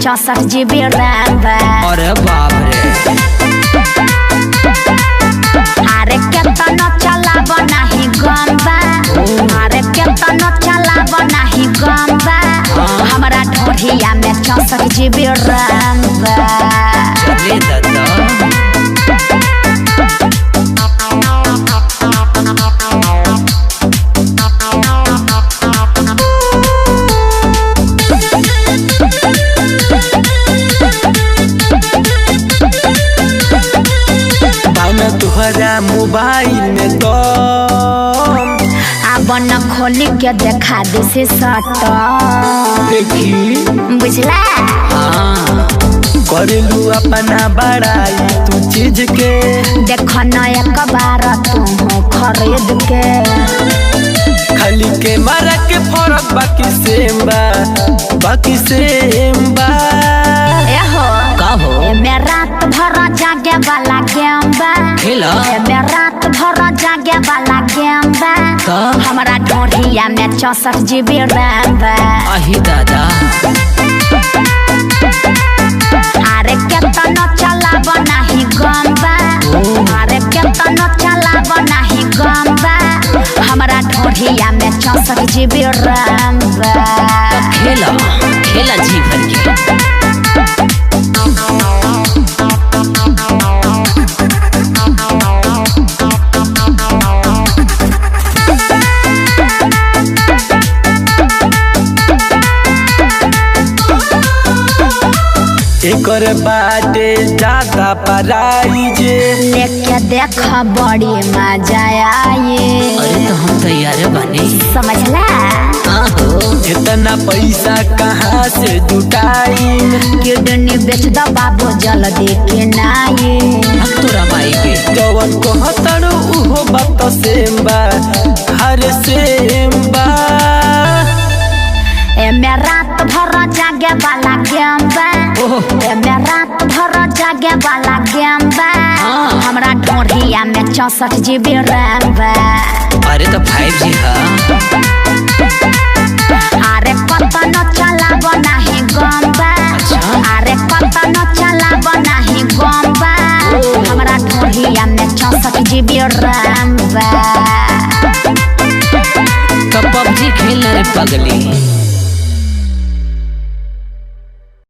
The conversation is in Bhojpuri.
64 GB रैम बा। अरे बाप रे। अरे केतना चलाब नाही गम बा। अरे केतना चलाब नाही गम बा। हमरा ढोढ़िया में 64 GB रैम बा। चले दादा तुहरा मोबाइल में तो अब न खोली के देखा दे से सट देखी बुझला। करेलू अपना बड़ाई तू चीज के देख न एक बार तू खरीद के खाली के मारा के फरक बाकी सेम बा बाकी सेम बा। एमे रात भर जागे वाला गेम बा। एमे रात भर जागे वाला गेम बा। हमरा ढोढ़िया में 64 GB रैम बा। आही दादा अरे केतना चलाब नाही गम बा। अरे केतना चलाब नाही गम बा। हमरा ढोढ़िया में 64 GB रैम बा। खेला खेला जी भर के एकर बाटे ज्यादा प्राइज लेके देख बड़ी मजा आई। अरे तो हम तैयार बने समझला। इतना पैसा कहाँ से जुटाई किडनी बेच दो बाबू जल्दी के नाई। तोरा माई के जवन कहतर उहो बात सेम बा हर सेम बा। एमे रात भर जागे वाला गेम बा। एमे रात भर जागे वाला गेम बा। हमरा ढोढ़िया में 64 GB रैम बा। अरे तो 5G है। अरे कतना चलाब नाही गम बा। अरे कतना चलाब नाही गम बा। हमरा ढोढ़िया में 64 GB रैम बा। तो PUBG खेल रे पगली।